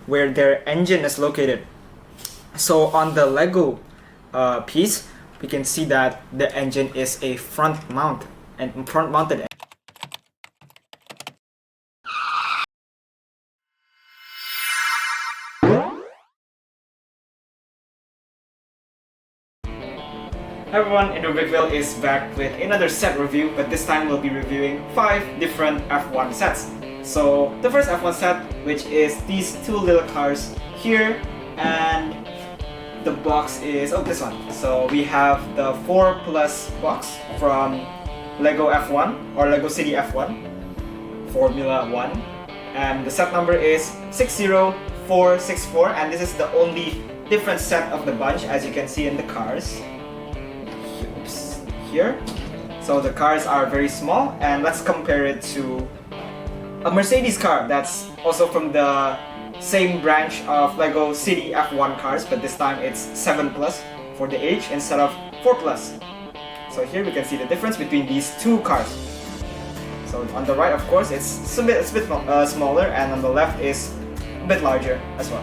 where their engine is located. So on the Lego piece, we can see that the engine is a front-mounted. Hi everyone, Indobrickville is back with another set review, but this time we'll be reviewing 5 different F1 sets. So the first F1 set, which is these 2 little cars here, and the box is this one. So we have the 4 Plus box from Lego F1 or Lego City F1 Formula 1, and the set number is 60464, and this is the only different set of the bunch, as you can see in the cars here. So the cars are very small, and let's compare it to a Mercedes car that's also from the same branch of Lego City F1 cars, but this time it's 7 Plus for the age instead of 4 Plus. So here we can see the difference between these 2 cars. So on the right, of course, it's a bit smaller, and on the left is a bit larger as well.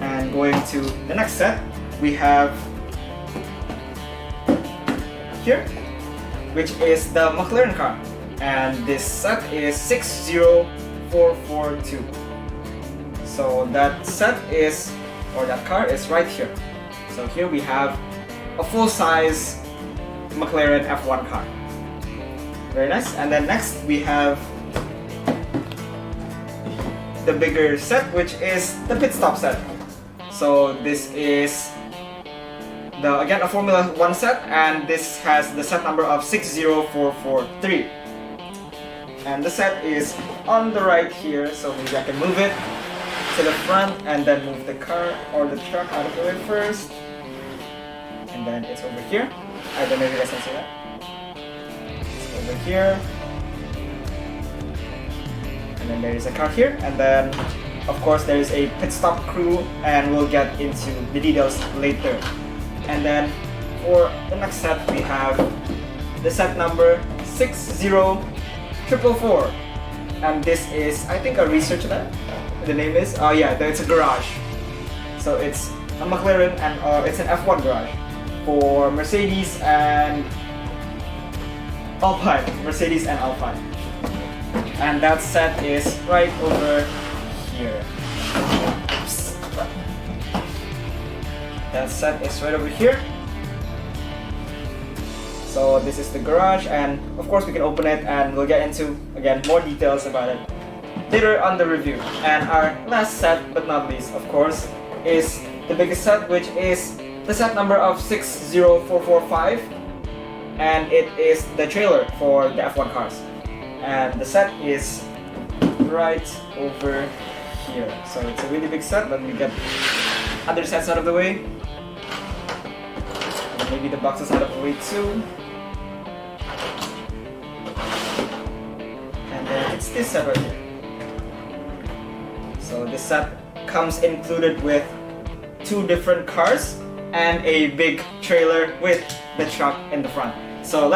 And going to the next set, we have here, which is the McLaren car, and this set is 60442. So that set is, or that car is right here. So here we have a full-size McLaren F1 car. Very nice. And then next we have the bigger set, which is the pit stop set. So this is again a Formula 1 set, and this has the set number of 60443. And the set is on the right here, so maybe I can move it to the front and then move the car or the truck out of the way first. And then it's over here. I don't know if you guys can see that. It's over here. And then there is a car here, and then of course there is a pit stop crew, and we'll get into the details later. And then for the next set, we have the set number 60444, and this is, I think, a research lab. The name is, it's a garage. So it's a McLaren, and it's an F1 garage for Mercedes and Alpine. Mercedes and Alpine. And that set is right over here. That set is right over here. So this is the garage, and of course we can open it, and we'll get into, again, more details about it later on the review. And our last set, but not least, of course, is the biggest set, which is the set number of 60445, and it is the trailer for the F1 cars. And the set is right over here. So it's a really big set. Let me get other sets out of the way. And maybe the boxes out of the way too. And then it's this set right here. So this set comes included with 2 different cars and a big trailer with the truck in the front. So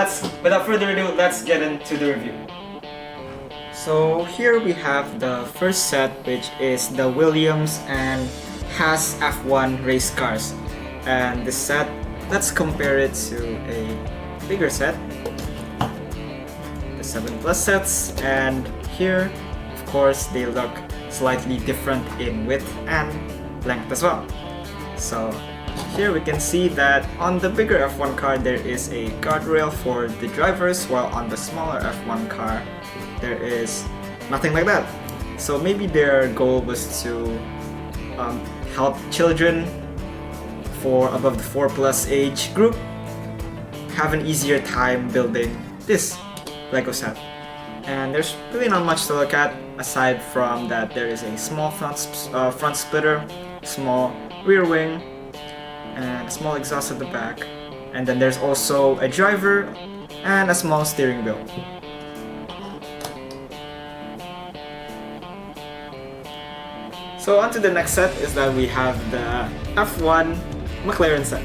without further ado, let's get into the review. So here we have the first set, which is the Williams and Haas F1 race cars. And this set, let's compare it to a bigger set, the 7 Plus sets, and here, of course, they look slightly different in width and length as well. So here we can see that on the bigger F1 car there is a guardrail for the drivers, while on the smaller F1 car there is nothing like that. So maybe their goal was to help children for above the 4 Plus age group have an easier time building this Lego set. And there's really not much to look at aside from that there is a small front splitter, small rear wing, and a small exhaust at the back. And then there's also a driver and a small steering wheel. So on to the next set is that we have the F1 McLaren set.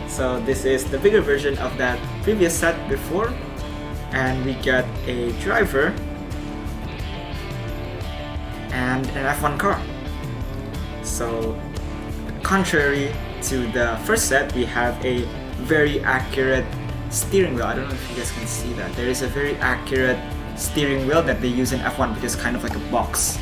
So this is the bigger version of that previous set before, and we get a driver and an F1 car. So contrary to the first set, we have a very accurate steering wheel. I don't know if you guys can see that. There is a very accurate steering wheel that they use in F1, which is kind of like a box.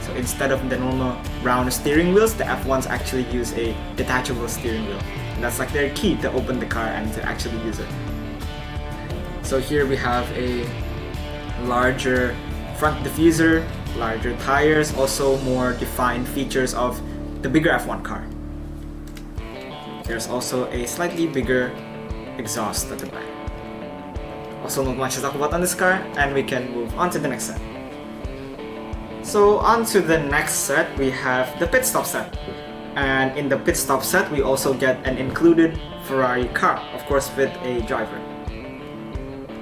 So instead of the normal round steering wheels, the F1s actually use a detachable steering wheel. And that's like their key to open the car and to actually use it. So here we have a larger front diffuser, larger tires, also more defined features of the bigger F1 car. There's also a slightly bigger exhaust at the back. Also not much to talk about on this car, and we can move on to the next set. So on to the next set, we have the pit stop set. And in the pit stop set, we also get an included Ferrari car, of course with a driver.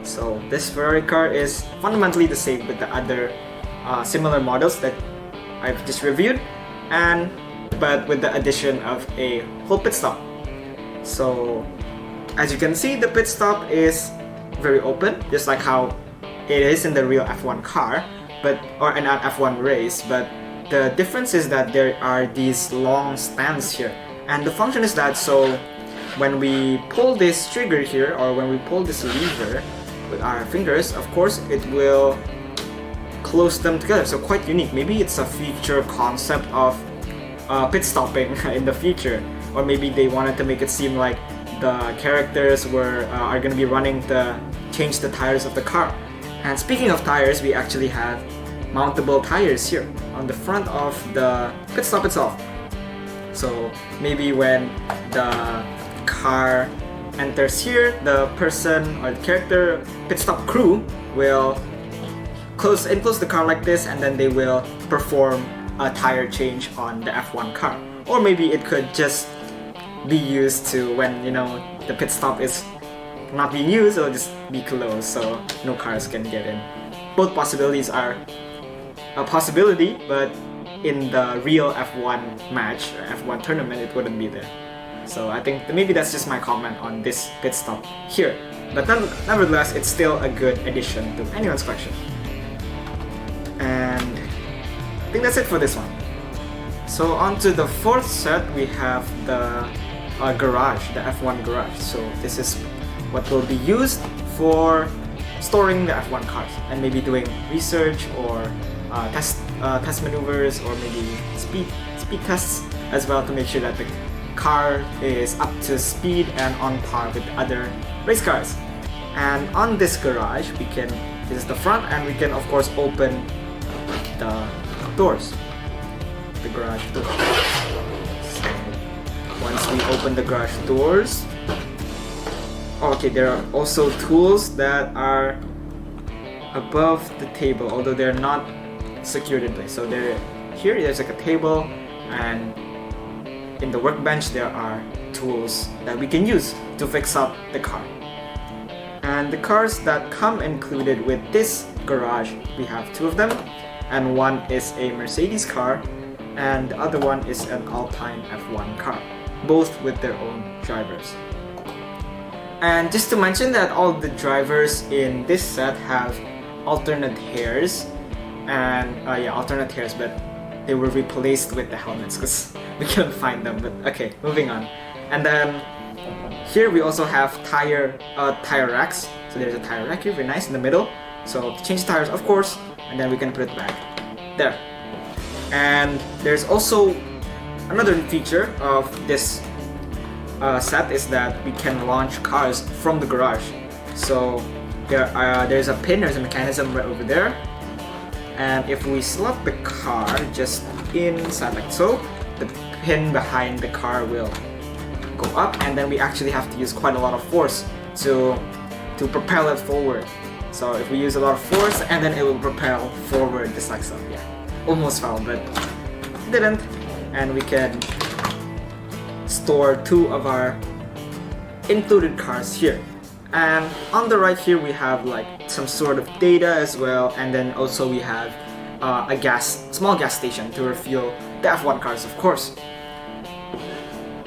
So this Ferrari car is fundamentally the same with the other similar models that I've just reviewed, but with the addition of a whole pit stop. So as you can see, the pit stop is very open, just like how it is in the real F1 car, or in an F1 race, but the difference is that there are these long stands here. And the function is that, so when we pull this trigger here, or when we pull this lever with our fingers, of course it will close them together. So quite unique. Maybe it's a future concept of pit stopping in the future, or maybe they wanted to make it seem like the characters are going to be running to change the tires of the car. And speaking of tires, we actually have mountable tires here on the front of the pit stop itself. So maybe when the car enters here, the person or the character pit stop crew will close the car like this, and then they will perform a tire change on the F1 car. Or maybe it could just be used to when, you know, the pit stop is not being used, it'll just be closed so no cars can get in. Both possibilities are a possibility, but in the real F1 match, or F1 tournament, it wouldn't be there. So I think maybe that's just my comment on this pit stop here. But nevertheless, it's still a good addition to anyone's collection. And I think that's it for this one. So on to the fourth set, we have the garage, the F1 garage. So this is what will be used for storing the F1 cars and maybe doing research or test maneuvers, or maybe speed tests as well, to make sure that the car is up to speed and on par with other race cars. And on this garage, this is the front, and we can of course open the doors, the garage door. So once we open the garage doors, okay, there are also tools that are above the table, although they're not secured in place. So there's like a table, and in the workbench there are tools that we can use to fix up the car. And the cars that come included with this garage, we have two of them, and one is a Mercedes car and the other one is an Alpine F1 car, both with their own drivers. And just to mention that all the drivers in this set have alternate hairs, and alternate hairs, but they were replaced with the helmets because we couldn't find them. But okay, moving on. And then here we also have tire racks. So there's a tire rack here, very nice, in the middle. So to change the tires, of course, and then we can put it back there. And there's also another feature of this set is that we can launch cars from the garage. So there's a mechanism right over there, and if we slot the car just inside like so, the pin behind the car will go up, and then we actually have to use quite a lot of force to propel it forward. So if we use a lot of force, and then it will propel forward just like so. Yeah, almost fell, but didn't. And we can store two of our included cars here. And on the right here we have like some sort of data as well, and then also we have a small gas station to refuel the F1 cars, of course.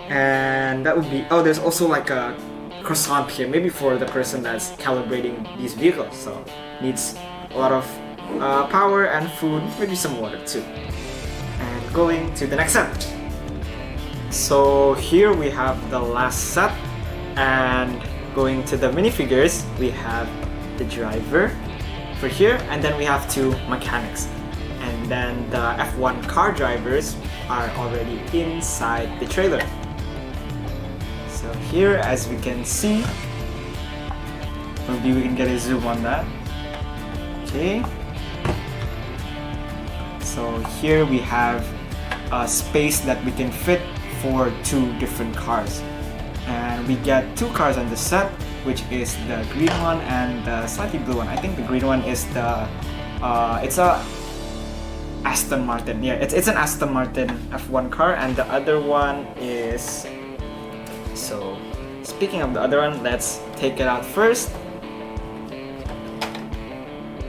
And that would be, there's also like a croissant here, maybe for the person that's calibrating these vehicles, so needs a lot of power and food, maybe some water too. And going to the next set. So here we have the last set, and going to the minifigures, we have the driver for here, and then we have two mechanics. And then the F1 car drivers are already inside the trailer. So here, as we can see, maybe we can get a zoom on that. Okay. So here we have a space that we can fit for two different cars. And we get two cars on the set, which is the green one and the slightly blue one. I think the green one is the, it's a Aston Martin. Yeah, it's an Aston Martin F1 car, and the other one is... So, speaking of the other one, let's take it out first.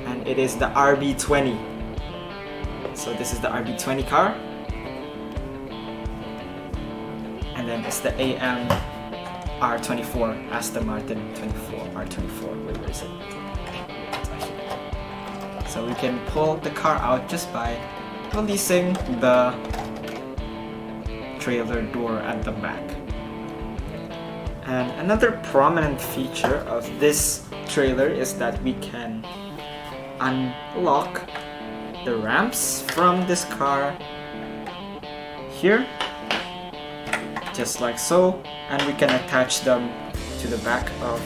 And it is the RB20. So this is the RB20 car. And then it's the AM R24, Aston Martin 24, R24. Wait, where is it? So we can pull the car out just by releasing the trailer door at the back. And another prominent feature of this trailer is that we can unlock the ramps from this car here, just like so, and we can attach them to the back of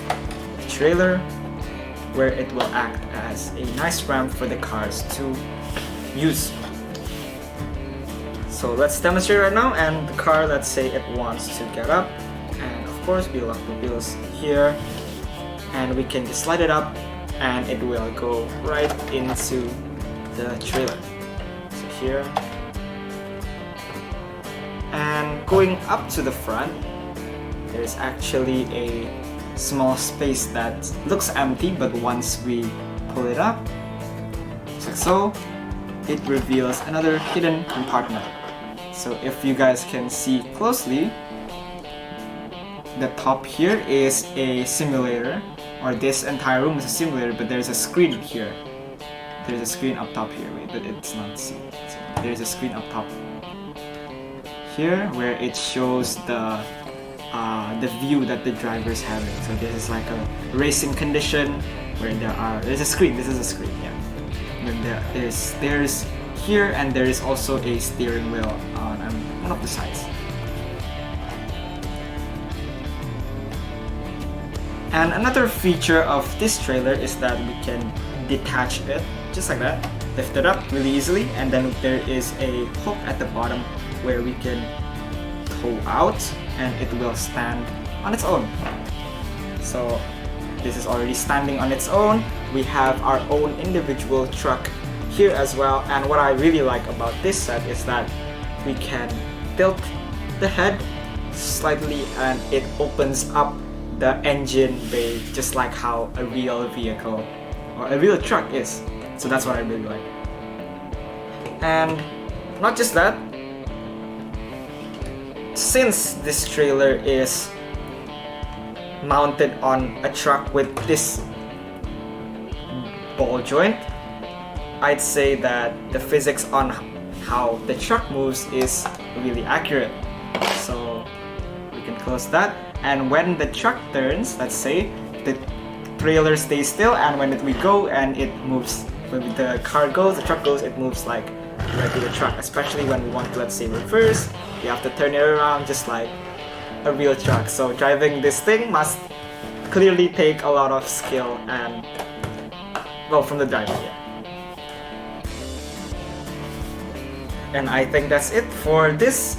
the trailer, where it will act as a nice ramp for the cars to use. So let's demonstrate right now, and the car, let's say it wants to get up, and of course we lock the wheels here, and we can just slide it up and it will go right into the trailer. So here, and going up to the front, there's actually a small space that looks empty, but once we pull it up, just like so, it reveals another hidden compartment. So if you guys can see closely, the top here is a simulator, or this entire room is a simulator, but there's a screen here. There's a screen up top here, wait, but it's not seen. So there's a screen up top here where it shows the view that the driver's having. So this is like a racing condition where there's a screen. This is a screen, yeah. And then there's stairs here, and there is also a steering wheel on one of the sides. And another feature of this trailer is that we can detach it just like that, lift it up really easily, and then there is a hook at the bottom where we can tow out, and it will stand on its own. So this is already standing on its own. We have our own individual truck here as well, and what I really like about this set is that we can tilt the head slightly and it opens up the engine bay just like how a real vehicle or a real truck is. So that's what I really like. And not just that, since this trailer is mounted on a truck with this ball joint, I'd say that the physics on how the truck moves is really accurate. So we can close that, and when the truck turns, let's say, the trailer stays still, and when we go and it moves, when the car goes, the truck goes, it moves like a regular truck, especially when we want to, let's say, reverse. You have to turn it around just like a real truck. So driving this thing must clearly take a lot of skill and, well, from the driver, yeah. And I think that's it for this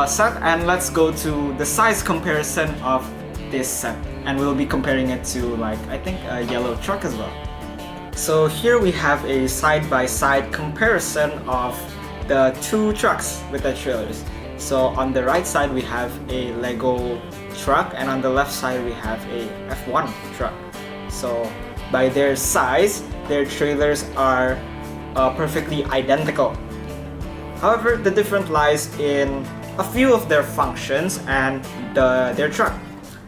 set, and let's go to the size comparison of this set, and we'll be comparing it to, like, I think a yellow truck as well. So here we have a side-by-side comparison of the two trucks with the trailers. So on the right side we have a Lego truck, and on the left side we have a F1 truck. So by their size, their trailers are perfectly identical. However, the difference lies in a few of their functions and their truck.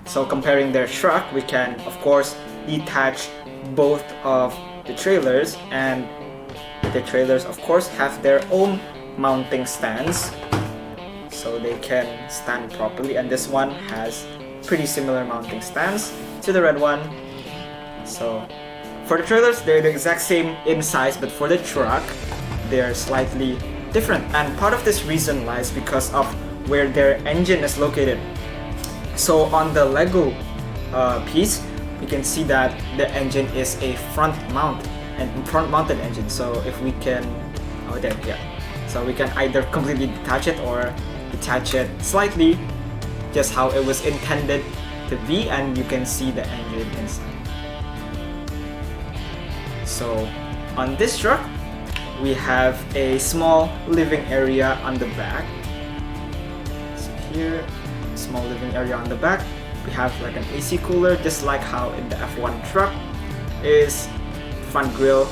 So comparing their truck, we can of course detach both of the trailers, and the trailers of course have their own mounting stands so they can stand properly, and this one has pretty similar mounting stands to the red one. So for the trailers, they're the exact same in size, but for the truck, they're slightly different, and part of this reason lies because of where their engine is located. So on the Lego piece, we can see that the engine is a front-mounted engine. So if we can, so we can either completely detach it or detach it slightly, just how it was intended to be, and you can see the engine inside. So on this truck, we have a small living area on the back. So here, small living area on the back. We have like an AC cooler, just like how in the F1 truck is. Front grille,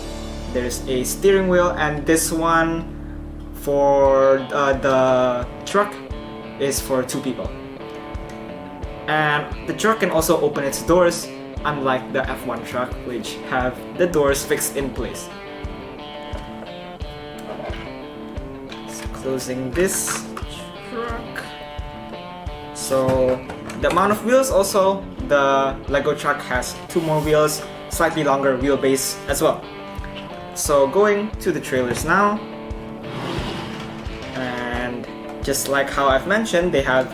there's a steering wheel, and this one for the truck is for 2 people. And the truck can also open its doors, unlike the F1 truck, which have the doors fixed in place. So closing this truck. So the amount of wheels also, the Lego truck has 2 more wheels, slightly longer wheelbase as well. So going to the trailers now, and just like how I've mentioned, they have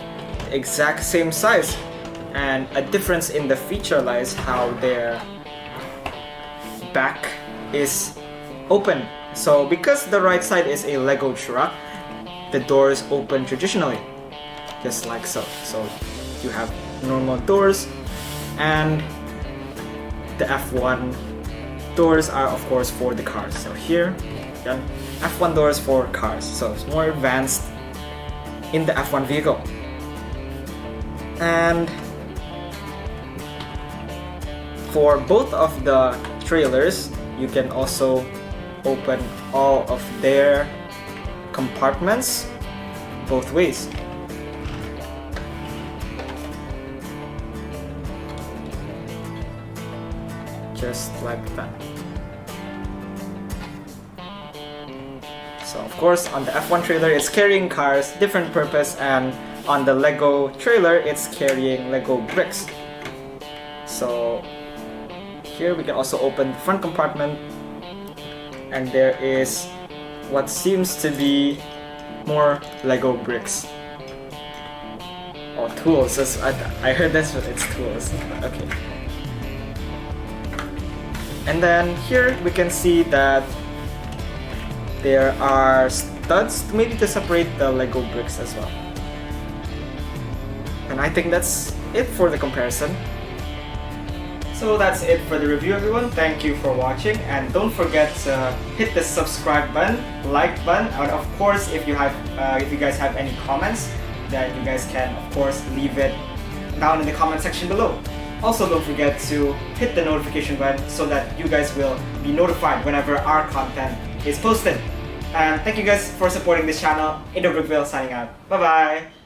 the exact same size, and a difference in the feature lies how their back is open. So because the right side is a Lego truck, the doors open traditionally, just like so. So you have normal doors, and the F1 doors are of course for the cars. So here, again, F1 doors for cars. So it's more advanced in the F1 vehicle. And for both of the trailers, you can also open all of their compartments both ways. Just like that. So of course on the F1 trailer it's carrying cars, different purpose, and on the Lego trailer it's carrying Lego bricks. So here we can also open the front compartment, and there is what seems to be more Lego bricks. Or tools, I heard that's what it's tools. Okay. And then here we can see that there are studs maybe to separate the Lego bricks as well. And I think that's it for the comparison. So that's it for the review, everyone. Thank you for watching, and don't forget to hit the subscribe button, like button, and of course if you guys have any comments, that you guys can of course leave it down in the comment section below. Also, don't forget to hit the notification button so that you guys will be notified whenever our content is posted. And thank you guys for supporting this channel. Indobrickville signing out. Bye bye!